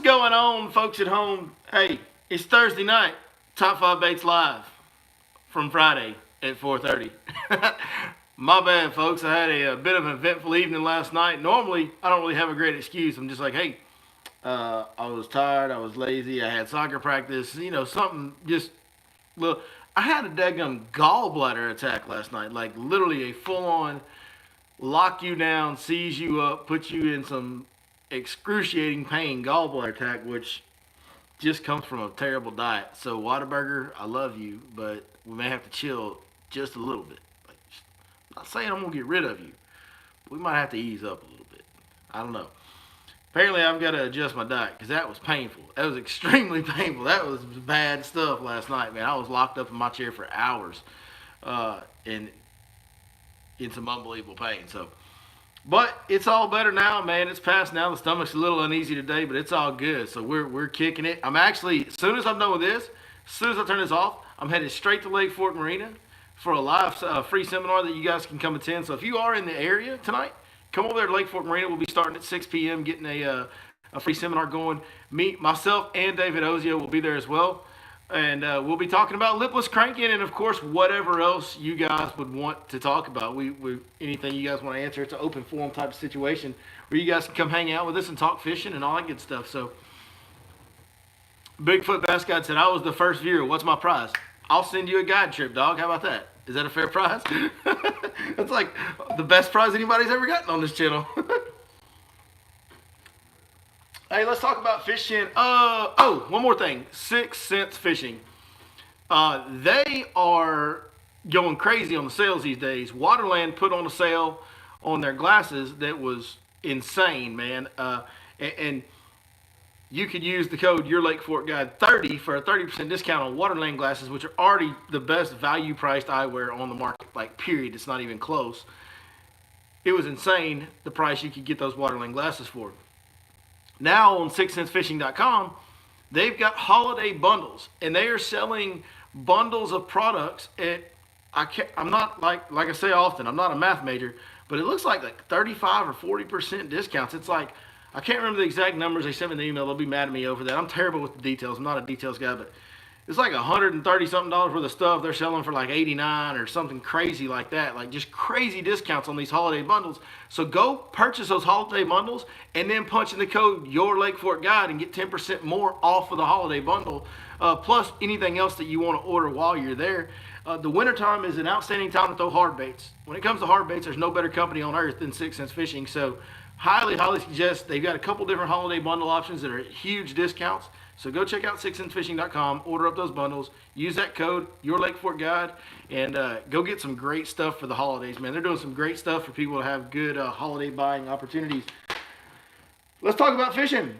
going on, folks at home? Hey, it's Thursday night. Top 5 Baits Live from Friday at 4:30. My bad, folks. I had a bit of an eventful evening last night. Normally, I don't really have a great excuse. I'm just like, hey, I was tired. I was lazy. I had soccer practice. Something just little. I had a daggum gallbladder attack last night. Like literally a full-on lock you down, seize you up, put you in some excruciating pain gallbladder attack, which just comes from a terrible diet. So Whataburger, I love you, but we may have to chill just a little bit. Like, I'm not saying I'm gonna get rid of you. But we might have to ease up a little bit. I don't know. Apparently, I've got to adjust my diet because that was painful. That was extremely painful. That was bad stuff last night, man. I was locked up in my chair for hours, and in some unbelievable pain. So, but it's all better now, man. It's past now. The stomach's a little uneasy today, but it's all good. So we're kicking it. I'm actually, as soon as I'm done with this, as soon as I turn this off, I'm headed straight to Lake Fork Marina for a live free seminar that you guys can come attend. So if you are in the area tonight, come over there to Lake Fork Marina. We'll be starting at 6 p.m. getting a free seminar going. Myself and David Ozio will be there as well. And we'll be talking about lipless cranking and, of course, whatever else you guys would want to talk about. We anything you guys want to answer. It's an open forum type of situation where you guys can come hang out with us and talk fishing and all that good stuff. So, Bigfoot Bass Guide said, I was the first viewer. What's my prize? I'll send you a guide trip, dog. How about that? Is that a fair prize? That's like the best prize anybody's ever gotten on this channel. Hey, let's talk about fishing. One more thing. 6 Sense Fishing. They are going crazy on the sales these days. Waterland put on a sale on their glasses that was insane, man. And you could use the code Your Lake Fork Guide 30 for a 30% discount on Waterland glasses, which are already the best value priced eyewear on the market. Like, period. It's not even close. It was insane the price you could get those Waterland glasses for. Now on 6sensefishing.com, they've got holiday bundles, and they are selling bundles of products at, I'm not, like I say often, I'm not a math major, but it looks like 35 or 40% discounts. It's like, I can't remember the exact numbers. They sent me the email. They'll be mad at me over that. I'm terrible with the details. I'm not a details guy, but it's like $130-something worth of stuff they're selling for like $89 or something crazy like that. Like just crazy discounts on these holiday bundles. So go purchase those holiday bundles and then punch in the code Your Lake Fork Guide and get 10% more off of the holiday bundle, plus anything else that you want to order while you're there. The wintertime is an outstanding time to throw hard baits. When it comes to hard baits, there's no better company on earth than 6 Sense Fishing. So highly suggest. They've got a couple different holiday bundle options that are huge discounts. So go check out 6sensefishing.com, order up those bundles, use that code, Your Lake Fork Guide, and go get some great stuff for the holidays, man. They're doing some great stuff for people to have good holiday buying opportunities. Let's talk about fishing.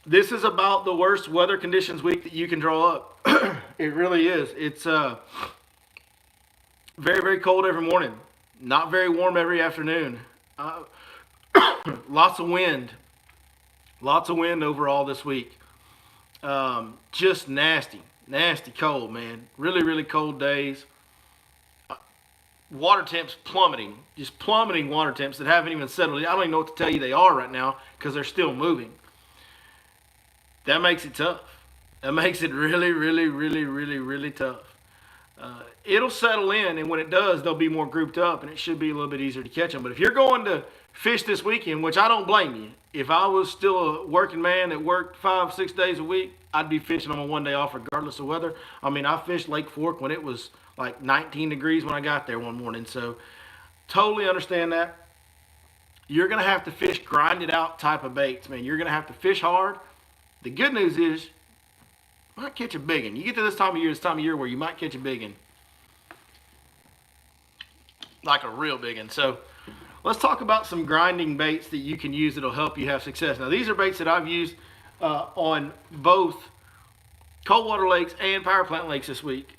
This is about the worst weather conditions week that you can draw up. It really is. It's very, very cold every morning. Not very warm every afternoon. Lots of wind. Lots of wind overall this week. Just nasty cold, man. Really, really cold days. Water temps plummeting. Just plummeting water temps that haven't even settled. I don't even know what to tell you they are right now because they're still moving. That makes it tough. That makes it really, really, really, really, really tough. It'll settle in, and when it does, they'll be more grouped up, and it should be a little bit easier to catch them. But if you're going to fish this weekend, which I don't blame you. If I was still a working man that worked 5-6 days a week, I'd be fishing on my one day off regardless of weather. I mean, I fished Lake Fork when it was like 19 degrees when I got there one morning. So totally understand that. You're going to have to fish grinded out type of baits, man. You're going to have to fish hard. The good news is you might catch a big one. You get to this time of year where you might catch a big one. Like a real big one. So let's talk about some grinding baits that you can use that'll help you have success. Now, these are baits that I've used on both coldwater lakes and power plant lakes this week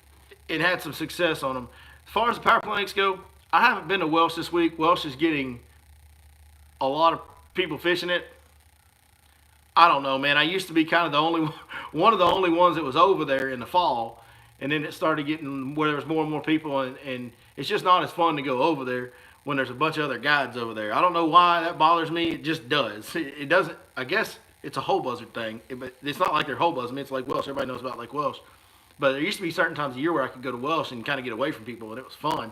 and had some success on them. As far as the power plant lakes go, I haven't been to Welsh this week. Welsh is getting a lot of people fishing it. I don't know, man. I used to be kind of one of the only ones that was over there in the fall, and then it started getting where there was more and more people, and it's just not as fun to go over there when there's a bunch of other guides over there. I don't know why that bothers me. It just does. It doesn't. I guess It's a whole buzzard thing, but it's not like they're whole buzz. I mean, it's Lake Welsh. Everybody knows about Lake Welsh. But there used to be certain times a year where I could go to Welsh and kind of get away from people, and it was fun.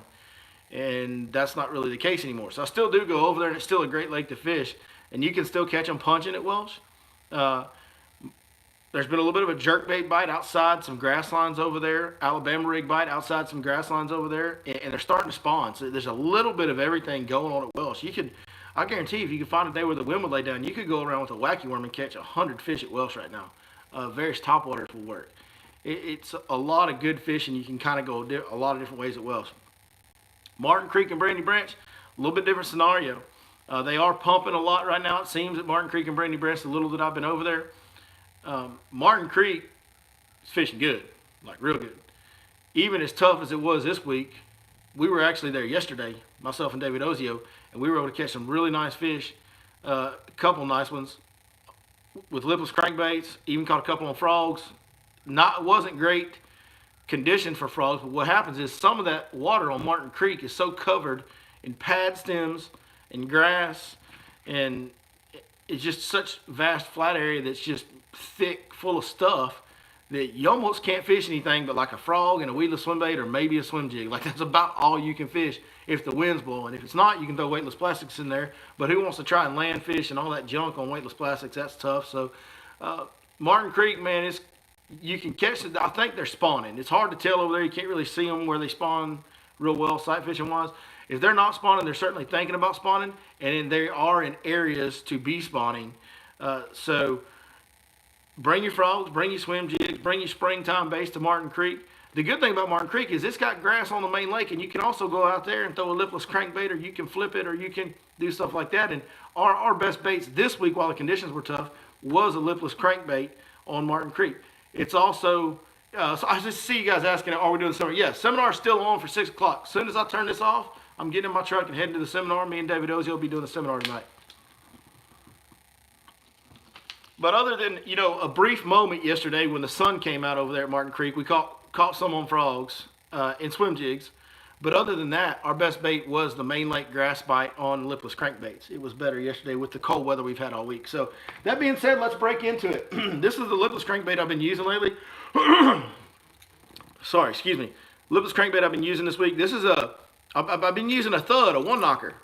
And that's not really the case anymore. So I still do go over there, and it's still a great lake to fish. And you can still catch them punching at Welsh. There's been a little bit of a jerkbait bite outside some grass lines over there. Alabama rig bite outside some grass lines over there. And they're starting to spawn. So there's a little bit of everything going on at Welsh. I guarantee you, if you could find a day where the wind would lay down, you could go around with a wacky worm and catch 100 fish at Welsh right now. Various topwaters will work. It's a lot of good fish, and you can kind of go a lot of different ways at Welsh. Martin Creek and Brandy Branch, a little bit different scenario. They are pumping a lot right now, it seems, at Martin Creek and Brandy Branch, the little that I've been over there. Martin Creek is fishing good, like real good. Even as tough as it was this week, we were actually there yesterday, myself and David Ozio, and we were able to catch some really nice fish, a couple nice ones with lipless crankbaits, even caught a couple on frogs. Wasn't great condition for frogs, but what happens is some of that water on Martin Creek is so covered in pad stems and grass, and it's just such vast flat area that's just thick, full of stuff, that you almost can't fish anything but like a frog and a weedless swim bait or maybe a swim jig. Like, that's about all you can fish if the wind's blowing. If it's not, you can throw weightless plastics in there, but who wants to try and land fish and all that junk on weightless plastics? That's tough. So Martin Creek, man, you can catch it. I think they're spawning. It's hard to tell over there. You can't really see them where they spawn real well, sight fishing wise. If they're not spawning, they're certainly thinking about spawning, and they are in areas to be spawning. So bring your frogs, bring your swim jigs, bring your springtime baits to Martin Creek. The good thing about Martin Creek is it's got grass on the main lake, and you can also go out there and throw a lipless crankbait, or you can flip it, or you can do stuff like that. And our best baits this week, while the conditions were tough, was a lipless crankbait on Martin Creek. It's also, so I just see you guys asking, are we doing the seminar? Yes, seminar's still on for 6 o'clock. As soon as I turn this off, I'm getting in my truck and heading to the seminar. Me and David Ozio will be doing the seminar tonight. But other than, a brief moment yesterday when the sun came out over there at Martin Creek, we caught some on frogs and swim jigs. But other than that, our best bait was the main lake grass bite on lipless crankbaits. It was better yesterday with the cold weather we've had all week. So that being said, let's break into it. This is the lipless crankbait I've been using lately. Sorry, excuse me. Lipless crankbait I've been using this week. I've been using a Thud, a one knocker.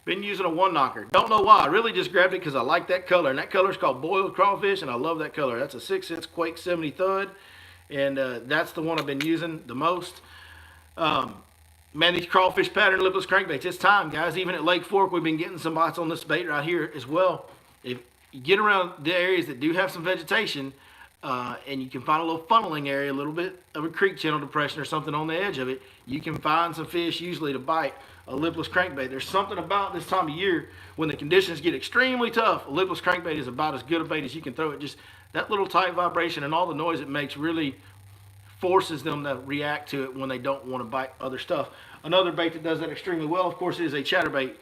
Been using a one knocker. Don't know why. I really just grabbed it because I like that color. And that color is called Boiled Crawfish, and I love that color. That's a 6-inch Quake 70 Thud. And that's the one I've been using the most. Man, these crawfish pattern lipless crankbaits, it's time, guys. Even at Lake Fork, we've been getting some bites on this bait right here as well. If you get around the areas that do have some vegetation, and you can find a little funneling area, a little bit of a creek channel depression or something on the edge of it, you can find some fish usually to bite a lipless crankbait. There's something about this time of year when the conditions get extremely tough. A lipless crankbait is about as good a bait as you can throw it. Just that little tight vibration and all the noise it makes really forces them to react to it when they don't want to bite other stuff. Another bait that does that extremely well, of course, is a chatterbait.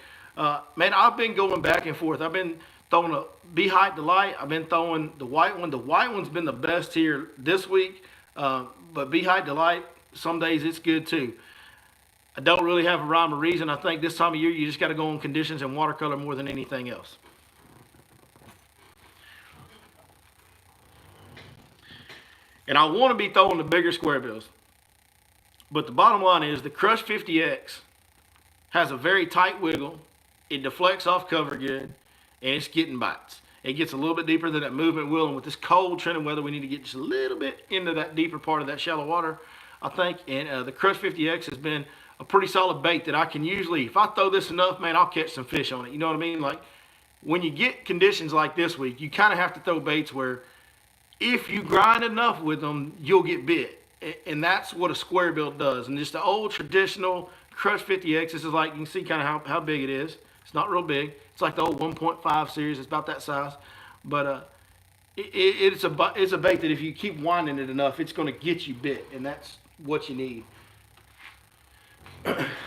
Man, I've been going back and forth. I've been throwing a Beehive Delight. I've been throwing the white one. The white one's been the best here this week, but Beehive Delight, some days it's good too. I don't really have a rhyme or reason. I think this time of year you just got to go on conditions and watercolor more than anything else. And I want to be throwing the bigger square bills. But the bottom line is the Crush 50X has a very tight wiggle. It deflects off cover good, and it's getting bites. It gets a little bit deeper than that movement will, and with this cold trending weather, we need to get just a little bit into that deeper part of that shallow water, I think. And the Crush 50X has been a pretty solid bait that I can usually, if I throw this enough, man, I'll catch some fish on it. You know what I mean? Like, when you get conditions like this week, you kind of have to throw baits where if you grind enough with them, you'll get bit. And that's what a square bill does. And just the old traditional Crush 50X, this is like, you can see kind of how big it is. It's not real big. It's like the old 1.5 series. It's about that size. But it's a bait that if you keep winding it enough, it's going to get you bit. And that's what you need.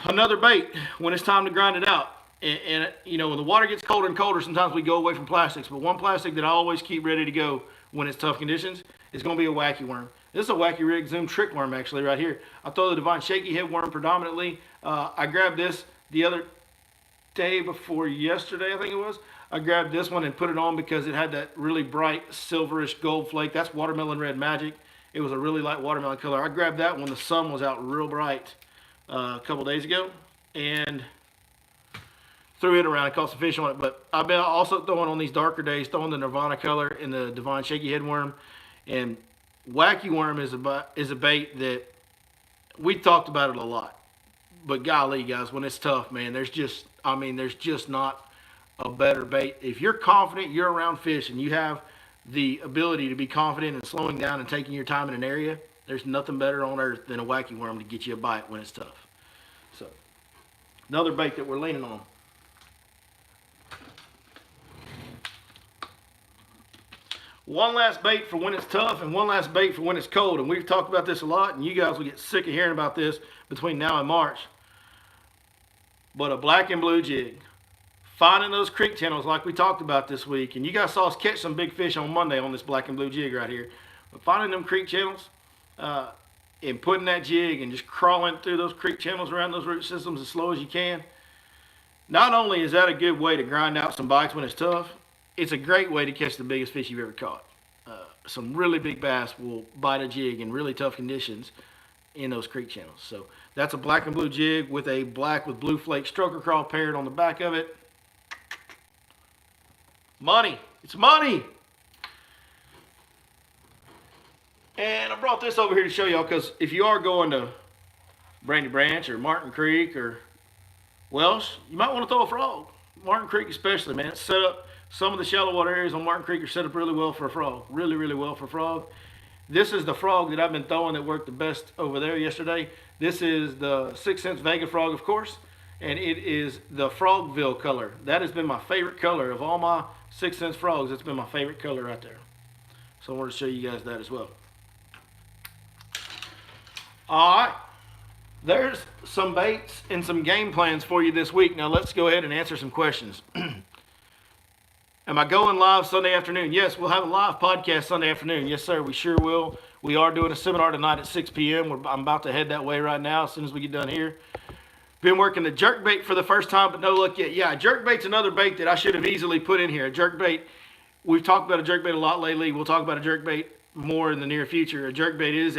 Another bait, when it's time to grind it out. And you know, when the water gets colder and colder, sometimes we go away from plastics. But one plastic that I always keep ready to go when it's tough conditions is going to be a wacky worm. This is a Wacky Rig Zoom trick worm actually right here. I throw the Divine Shaky Head worm predominantly. I grabbed this the other day before yesterday, I think it was. I grabbed this one and put it on because it had that really bright silverish gold flake. That's Watermelon Red Magic. It was a really light watermelon color. I grabbed that when the sun was out real bright a couple days ago and threw it around. I caught some fish on it. But I've been also throwing on these darker days, throwing the Nirvana color and the Divine Shaky Head Worm. And Wacky Worm is a bait that we talked about it a lot. But golly, guys, when it's tough, man, there's just not a better bait. If you're confident you're around fish and you have the ability to be confident and slowing down and taking your time in an area, there's nothing better on earth than a Wacky Worm to get you a bite when it's tough. So, another bait that we're leaning on. One last bait for when it's tough and one last bait for when it's cold. And we've talked about this a lot, and you guys will get sick of hearing about this between now and March. But a black and blue jig. Finding those creek channels like we talked about this week. And you guys saw us catch some big fish on Monday on this black and blue jig right here. But finding them creek channels and putting that jig and just crawling through those creek channels around those root systems as slow as you can. Not only is that a good way to grind out some bites when it's tough, it's a great way to catch the biggest fish you've ever caught. Some really big bass will bite a jig in really tough conditions in those creek channels. So that's a black and blue jig with a black with blue flake stroker crawl paired on the back of it. Money. It's money. And I brought this over here to show y'all because if you are going to Brandy Branch or Martin Creek or Welsh, you might want to throw a frog. Martin Creek especially, man. It's set up, some of the shallow water areas on Martin Creek are set up really well for a frog. Really, really well for a frog. This is the frog that I've been throwing that worked the best over there yesterday. This is the 6 cents Vega frog, of course. And it is the Frogville color. That has been my favorite color of all my 6 cents frogs. It's been my favorite color right there. So I wanted to show you guys that as well. All right. There's some baits and some game plans for you this week. Now let's go ahead and answer some questions. Am I going live Sunday afternoon? Yes, we'll have a live podcast Sunday afternoon. Yes, sir, we sure will. We are doing a seminar tonight at 6 p.m. I'm about to head that way right now as soon as we get done here. Been working the jerkbait for the first time, but no luck yet. Yeah, jerkbait's another bait that I should have easily put in here. A jerkbait, we've talked about a jerkbait a lot lately. We'll talk about a jerkbait more in the near future. A jerkbait is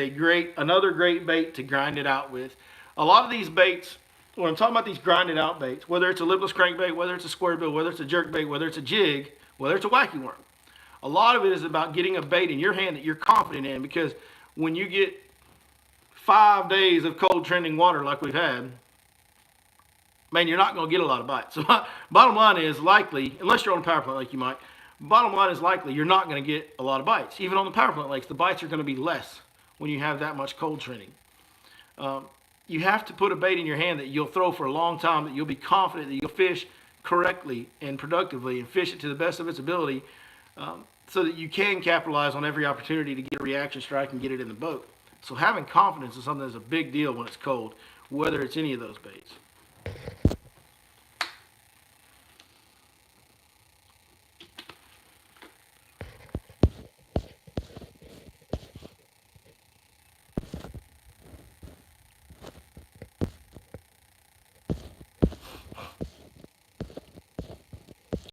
another great bait to grind it out with. A lot of these baits, when I'm talking about these grinded out baits, whether it's a lipless crankbait, whether it's a square bill, whether it's a jerkbait, whether it's a jig, whether it's a wacky worm, a lot of it is about getting a bait in your hand that you're confident in, because when you get 5 days of cold trending water like we've had, man, you're not going to get a lot of bites. So bottom line is likely, unless you're on a power plant lake, you might. Bottom line is likely you're not going to get a lot of bites. Even on the power plant lakes, the bites are going to be less when you have that much cold trending. You have to put a bait in your hand that you'll throw for a long time, that you'll be confident that you'll fish correctly and productively and fish it to the best of its ability, so that you can capitalize on every opportunity to get a reaction strike and get it in the boat. So having confidence is something that's a big deal when it's cold, whether it's any of those baits.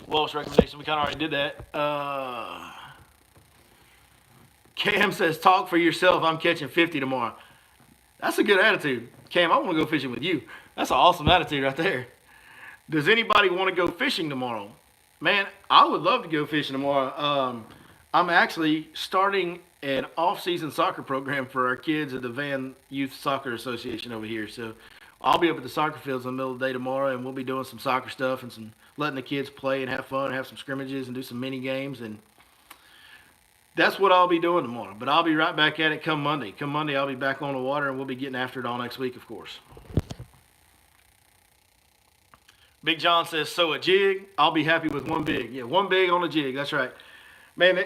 Walsh recommendation, we kind of already did that. Cam says, talk for yourself, I'm catching 50 tomorrow. That's a good attitude. Cam, I want to go fishing with you. That's an awesome attitude right there. Does anybody want to go fishing tomorrow? Man, I would love to go fishing tomorrow. I'm actually starting an off-season soccer program for our kids at the Van Youth Soccer Association over here. So I'll be up at the soccer fields in the middle of the day tomorrow, and we'll be doing some soccer stuff and some letting the kids play and have fun and have some scrimmages and do some mini games. And that's what I'll be doing tomorrow. But I'll be right back at it come Monday. Come Monday, I'll be back on the water, and we'll be getting after it all next week, of course. Big John says, so a jig, I'll be happy with one big. Yeah, one big on a jig. That's right. Man,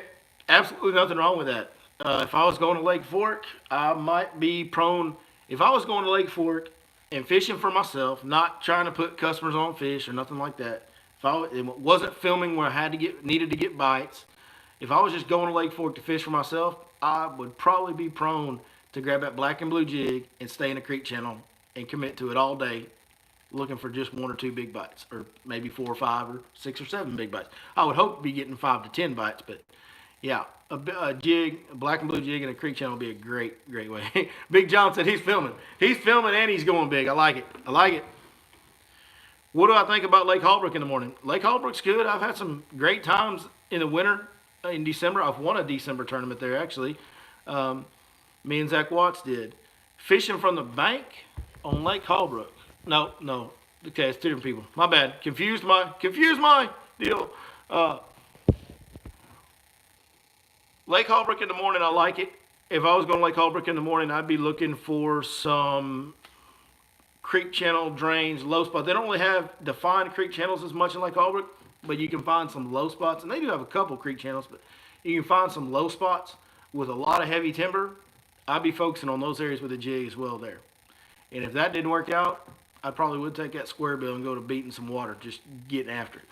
absolutely nothing wrong with that. If I was going to Lake Fork, I might be prone. If I was going to Lake Fork and fishing for myself, not trying to put customers on fish or nothing like that, it wasn't filming where I needed to get bites. If I was just going to Lake Fork to fish for myself, I would probably be prone to grab that black and blue jig and stay in a creek channel and commit to it all day, looking for just 1 or 2 big bites, or maybe 4 or 5 or 6 or 7 big bites. I would hope to be getting 5 to 10 bites, but yeah, a jig, a black and blue jig and a creek channel would be a great way. Big John said he's filming. He's filming and he's going big. I like it. I like it. What do I think about Lake Holbrook in the morning? Lake Holbrook's good. I've had some great times in the winter, in December. I've won a December tournament there, actually. Me and Zach Watts did. Fishing from the bank on Lake Holbrook. No. Okay, it's 2 different people. My bad. Confused my deal. Lake Holbrook in the morning, I like it. If I was going to Lake Holbrook in the morning, I'd be looking for some creek channel drains, low spots. They don't really have defined creek channels as much in Lake Holbrook, but you can find some low spots. And they do have a couple creek channels, but you can find some low spots with a lot of heavy timber. I'd be focusing on those areas with a jig as well there. And if that didn't work out, I probably would take that square bill and go to beating some water, just getting after it.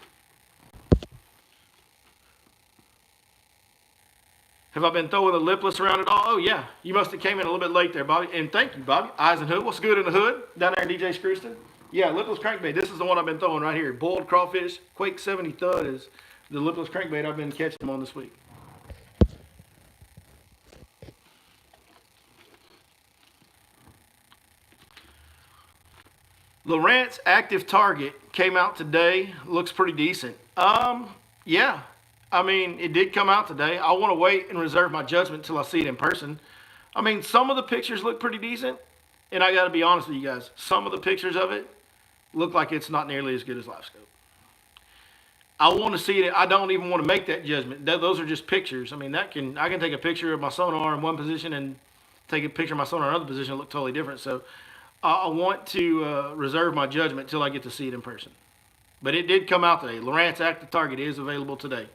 Have I been throwing the lipless around at all? Oh, yeah. You must have came in a little bit late there, Bobby. And thank you, Bobby. Eyes and Hood. What's good in the hood? Down there in DJ Screwston? Yeah, lipless crankbait. This is the one I've been throwing right here. Boiled crawfish. Quake 70 Thud is the lipless crankbait I've been catching them on this week. Lowrance Active Target came out today. Looks pretty decent. Yeah. I mean, it did come out today. I want to wait and reserve my judgment until I see it in person. I mean, some of the pictures look pretty decent. And I got to be honest with you guys. Some of the pictures of it look like it's not nearly as good as LiveScope. I want to see it. I don't even want to make that judgment. Those are just pictures. I mean, I can take a picture of my sonar in one position and take a picture of my sonar in another position and look totally different. So I want to reserve my judgment until I get to see it in person. But it did come out today. Lowrance Active Target is available today.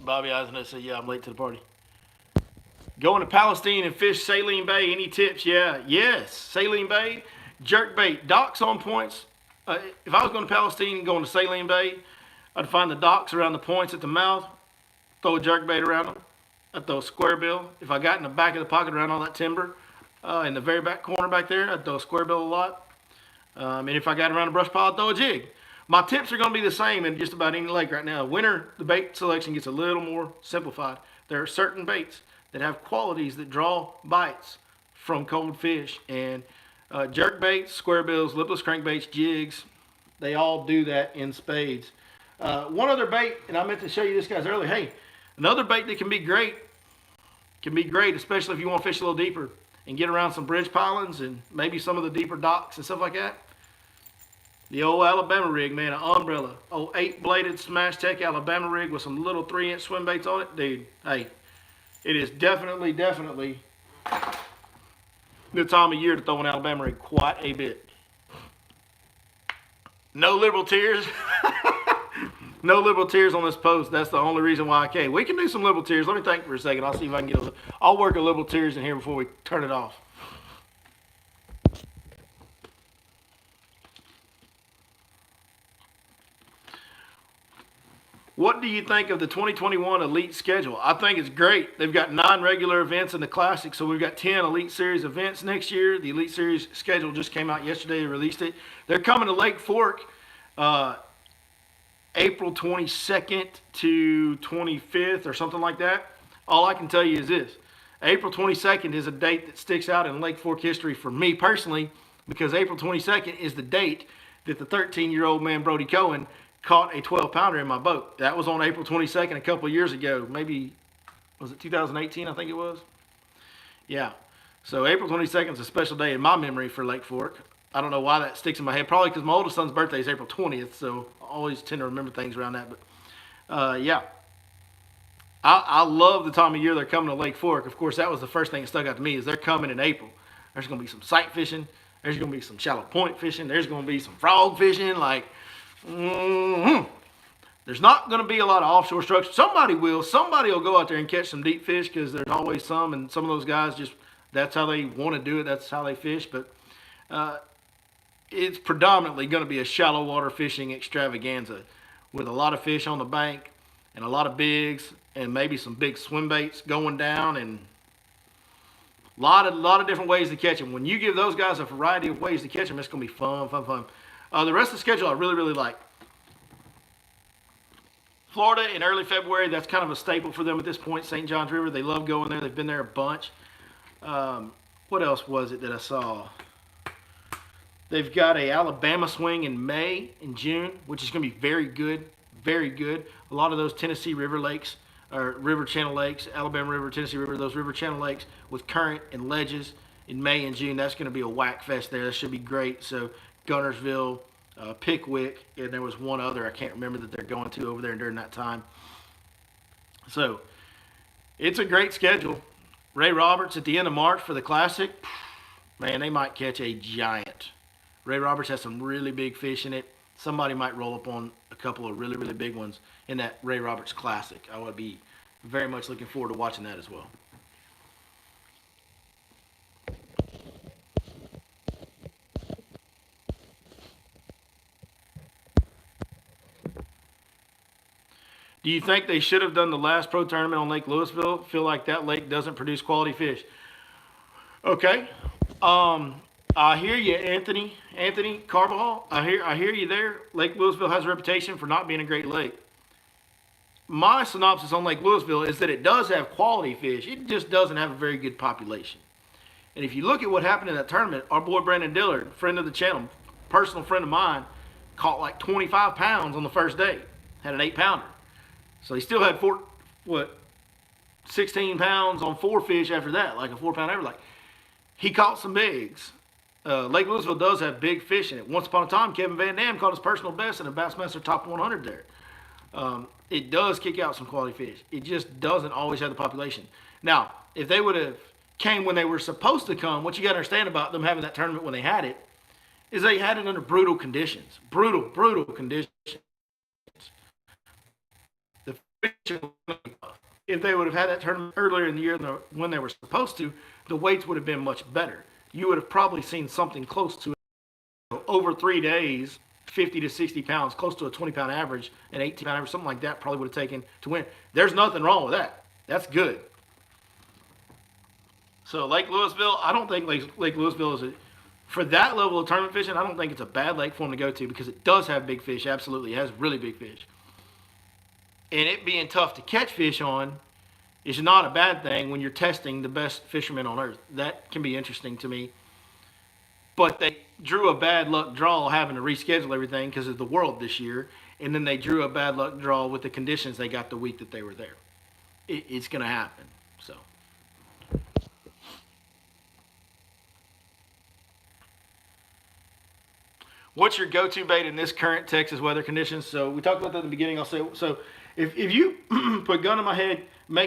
Bobby Eisner said, yeah, I'm late to the party. Going to Palestine and fish Saline Bay. Any tips? Yeah. Yes. Saline Bay. Jerkbait. Docks on points. If I was going to Palestine and going to Saline Bay, I'd find the docks around the points at the mouth. Throw a jerkbait around them. I'd throw a square bill. If I got in the back of the pocket around all that timber, in the very back corner back there, I'd throw a square bill a lot. And if I got around a brush pile, I'd throw a jig. My tips are going to be the same in just about any lake right now. Winter, the bait selection gets a little more simplified. There are certain baits that have qualities that draw bites from cold fish. And jerk baits, square bills, lipless crankbaits, jigs, they all do that in spades. One other bait, and I meant to show you this guys earlier. Hey, another bait that can be great, especially if you want to fish a little deeper and get around some bridge pilings and maybe some of the deeper docks and stuff like that. The old Alabama rig, man, an umbrella. Old 8-bladed Smash Tech Alabama rig with some little 3-inch swim baits on it. Dude, hey, it is definitely the time of year to throw an Alabama rig quite a bit. No liberal tears. No liberal tears on this post. That's the only reason why I came. We can do some liberal tears. Let me think for a second. I'll see if I can get I'll work a liberal tears in here before we turn it off. What do you think of the 2021 Elite schedule? I think it's great. They've got 9 regular events in the Classic, so we've got 10 Elite Series events next year. The Elite Series schedule just came out yesterday. They released it. They're coming to Lake Fork April 22nd to 25th or something like that. All I can tell you is this. April 22nd is a date that sticks out in Lake Fork history for me personally, because April 22nd is the date that the 13-year-old man Brody Cohen caught a 12-pounder in my boat. That was on April 22nd a couple of years ago. Maybe, was it 2018, I think it was? Yeah. So April 22nd is a special day in my memory for Lake Fork. I don't know why that sticks in my head. Probably because my oldest son's birthday is April 20th, so I always tend to remember things around that. But, yeah. I love the time of year they're coming to Lake Fork. Of course, that was the first thing that stuck out to me is they're coming in April. There's going to be some sight fishing. There's going to be some shallow point fishing. There's going to be some frog fishing, like... There's not going to be a lot of offshore structures. Somebody will go out there and catch some deep fish, because there's always some, and some of those guys just, that's how they want to do it. That's how they fish. But it's predominantly going to be a shallow water fishing extravaganza with a lot of fish on the bank. and a lot of bigs and maybe some big swim baits going down, and a lot of different ways to catch them. When you give those guys a variety of ways to catch them, it's going to be fun, fun, fun. The rest of the schedule I really, really like. Florida in early February, that's kind of a staple for them at this point. St. Johns River, they love going there. They've been there a bunch. What else was it that I saw? They've got a Alabama swing in May and June, which is going to be very good, very good. A lot of those Tennessee River lakes, or river channel lakes, Alabama River, Tennessee River, those river channel lakes with current and ledges in May and June, that's going to be a whack fest there. That should be great. So Guntersville, Pickwick, and there was one other I can't remember that they're going to over there during that time. So it's a great schedule. Ray Roberts at the end of March for the Classic, man, they might catch a giant. Ray Roberts has some really big fish in it. Somebody might roll up on a couple of really, really big ones in that Ray Roberts Classic. I would be very much looking forward to watching that as well. Do you think they should have done the last pro tournament on Lake Louisville? Feel like that lake doesn't produce quality fish. Okay. I hear you, Anthony Carbajal. I hear you there. Lake Louisville has a reputation for not being a great lake. My synopsis on Lake Louisville is that it does have quality fish. It just doesn't have a very good population. And if you look at what happened in that tournament, our boy Brandon Dillard, friend of the channel, personal friend of mine, caught like 25 pounds on the first day. Had an 8-pounder. So he still had 16 pounds on 4 fish after that, like a 4-pound average. Like, he caught some bigs. Lake Louisville does have big fish in it. Once upon a time, Kevin Van Dam caught his personal best in a Bassmaster Top 100 there. It does kick out some quality fish. It just doesn't always have the population. Now, if they would have came when they were supposed to come, what you got to understand about them having that tournament when they had it is they had it under brutal conditions. Brutal conditions. If they would have had that tournament earlier in the year when they were supposed to, the weights would have been much better. You would have probably seen something close to over 3 days, 50 to 60 pounds, close to a 20-pound average, an 18-pound average, something like that probably would have taken to win. There's nothing wrong with that. That's good. So Lake Louisville, I don't think Lake Louisville is for that level of tournament fishing, I don't think it's a bad lake for them to go to because it does have big fish. Absolutely, it has really big fish. And it being tough to catch fish on is not a bad thing when you're testing the best fishermen on earth. That can be interesting to me. But they drew a bad luck draw having to reschedule everything because of the world this year. And then they drew a bad luck draw with the conditions they got the week that they were there. It's going to happen. So. What's your go-to bait in this current Texas weather conditions? So we talked about that in the beginning. I'll say so. If you put a gun in my head,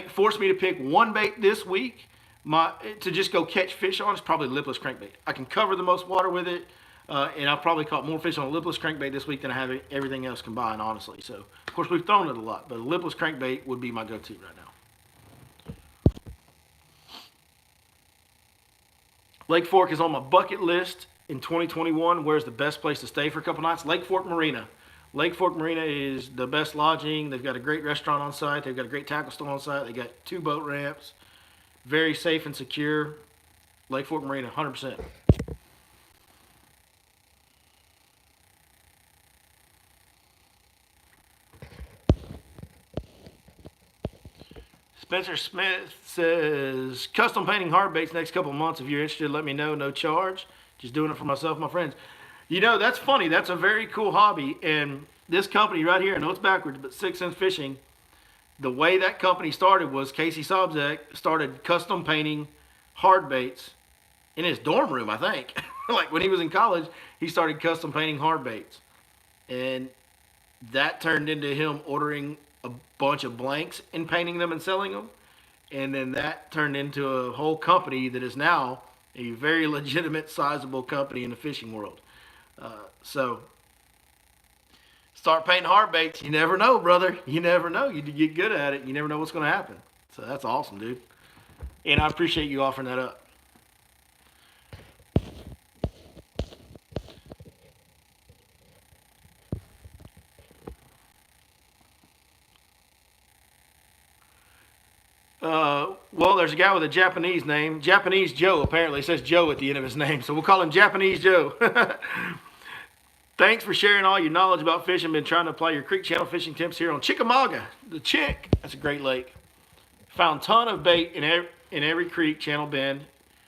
force me to pick one bait this week, to just go catch fish on, it's probably lipless crankbait. I can cover the most water with it, and I've probably caught more fish on a lipless crankbait this week than I have everything else combined, honestly. So, of course, we've thrown it a lot, but a lipless crankbait would be my go-to right now. Lake Fork is on my bucket list in 2021. Where's the best place to stay for a couple nights? Lake Fork Marina. Lake Fork Marina is the best lodging. They've got a great restaurant on site. They've got a great tackle store on site. They got 2 boat ramps. Very safe and secure. Lake Fork Marina, 100%. Spencer Smith says, custom painting hard baits next couple of months. If you're interested, let me know. No charge. Just doing it for myself and my friends. You know, that's funny. That's a very cool hobby. And this company right here, I know it's backwards, but 6 Sense Fishing, the way that company started was Casey Sobczak started custom painting hard baits in his dorm room, I think. Like when he was in college, he started custom painting hard baits. And that turned into him ordering a bunch of blanks and painting them and selling them. And then that turned into a whole company that is now a very legitimate, sizable company in the fishing world. So start painting hard baits. You never know, brother. You never know. You get good at it. You never know what's going to happen. So that's awesome, dude. And I appreciate you offering that up. Well, there's a guy with a Japanese name. Japanese Joe, apparently. It says Joe at the end of his name, so we'll call him Japanese Joe. Thanks for sharing all your knowledge about fishing. Been trying to apply your creek channel fishing tips here on Chickamauga, the Chick. That's a great lake. Found a ton of bait in every creek channel bend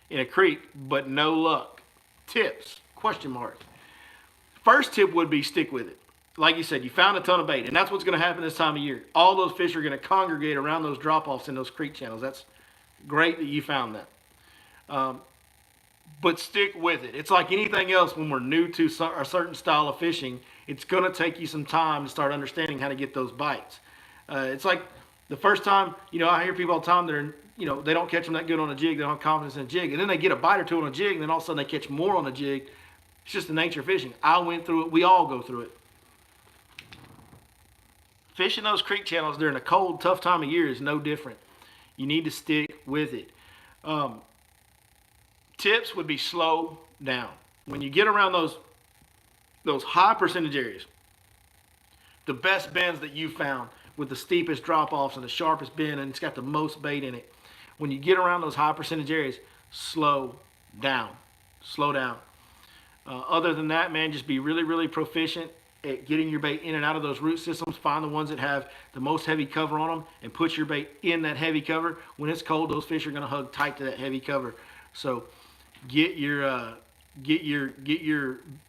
in a creek, but no luck. Tips? Question mark. First tip would be stick with it. Like you said, you found a ton of bait, and that's what's going to happen this time of year. All those fish are going to congregate around those drop-offs in those creek channels. That's great that you found that. But stick with it. It's like anything else when we're new to a certain style of fishing. It's going to take you some time to start understanding how to get those bites. It's like the first time, I hear people all the time that are, they don't catch them that good on a jig. They don't have confidence in a jig. And then they get a bite or two on a jig, and then all of a sudden they catch more on a jig. It's just the nature of fishing. I went through it. We all go through it. Fishing those creek channels during a cold, tough time of year is no different. You need to stick with it. Tips would be slow down. When you get around those high percentage areas, the best bends that you found with the steepest drop-offs and the sharpest bend, and it's got the most bait in it. When you get around those high percentage areas, slow down. Slow down. Other than that, man, just be really, really proficient at getting your bait in and out of those root systems. Find the ones that have the most heavy cover on them and put your bait in that heavy cover. When it's cold, those fish are going to hug tight to that heavy cover. So get your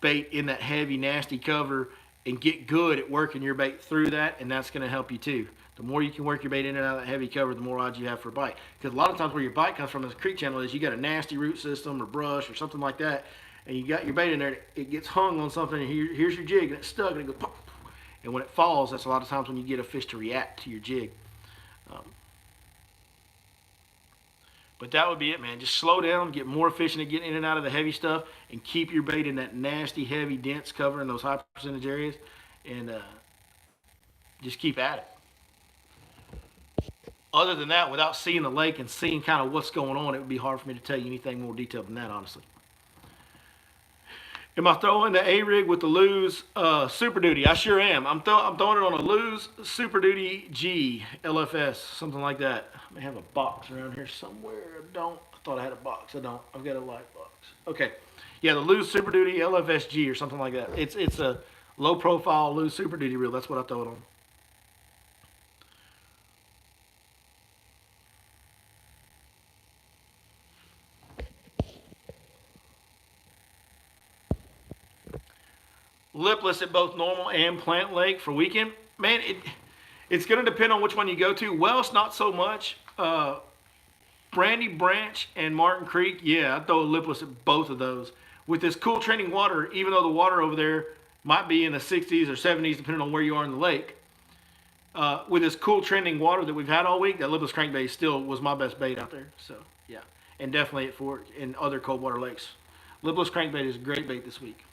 bait in that heavy, nasty cover and get good at working your bait through that, and that's going to help you too. The more you can work your bait in and out of that heavy cover, the more odds you have for a bite. Because a lot of times where your bite comes from in the creek channel is you got a nasty root system or brush or something like that, and you got your bait in there, it gets hung on something, and here's your jig, and it's stuck, and it goes pop. And when it falls, that's a lot of times when you get a fish to react to your jig. But that would be it, man. Just slow down, get more efficient at getting in and out of the heavy stuff, and keep your bait in that nasty, heavy, dense cover in those high percentage areas, and just keep at it. Other than that, without seeing the lake and seeing kind of what's going on, it would be hard for me to tell you anything more detailed than that, honestly. Am I throwing the A-Rig with the Lew's Super Duty? I sure am. I'm throwing it on a Lew's Super Duty G LFS, something like that. I may have a box around here somewhere. I thought I had a box. I don't. I've got a light box. Okay. Yeah, the Lew's Super Duty LFS G or something like that. It's a low-profile Lew's Super Duty reel. That's what I throw it on. Lipless at both normal and plant lake for weekend. Man, it's going to depend on which one you go to. Wells, not so much. Brandy Branch and Martin Creek, yeah, I'd throw a lipless at both of those. With this cool trending water, even though the water over there might be in the 60s or 70s, depending on where you are in the lake, with this cool trending water that we've had all week, that lipless crankbait still was my best bait out there. So, yeah, and definitely at Fort and other cold water lakes. Lipless crankbait is a great bait this week,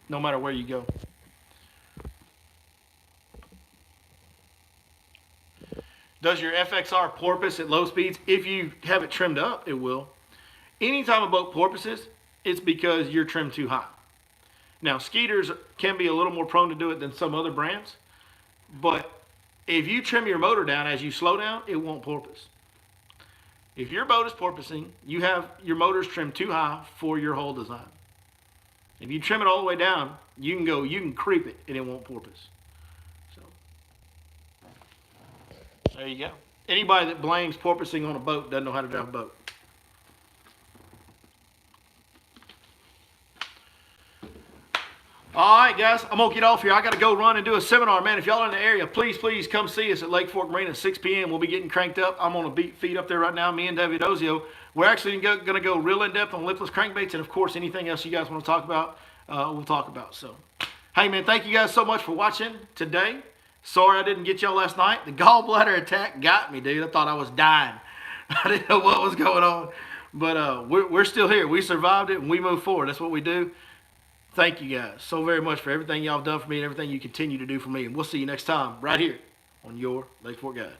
no matter where you go. Does your FXR porpoise at low speeds? If you have it trimmed up, it will. Anytime a boat porpoises, it's because you're trimmed too high. Now, Skeeters can be a little more prone to do it than some other brands, but if you trim your motor down as you slow down, it won't porpoise. If your boat is porpoising, you have your motors trimmed too high for your hull design. If you trim it all the way down, you can creep it and it won't porpoise. So there you go. Anybody that blames porpoising on a boat doesn't know how to drive a boat. All right, guys, I'm going to get off here. I got to go run and do a seminar. Man, if y'all are in the area, please come see us at Lake Fork Marina at 6 p.m. We'll be getting cranked up. I'm on a beat feed up there right now, me and David Ozio. We're actually going to go real in-depth on lipless crankbaits, and, of course, anything else you guys want to talk about, we'll talk about. So, hey, man, thank you guys so much for watching today. Sorry I didn't get y'all last night. The gallbladder attack got me, dude. I thought I was dying. I didn't know what was going on. But we're still here. We survived it, and we move forward. That's what we do. Thank you guys so very much for everything y'all have done for me and everything you continue to do for me. And we'll see you next time right here on your Lake Fork Guide.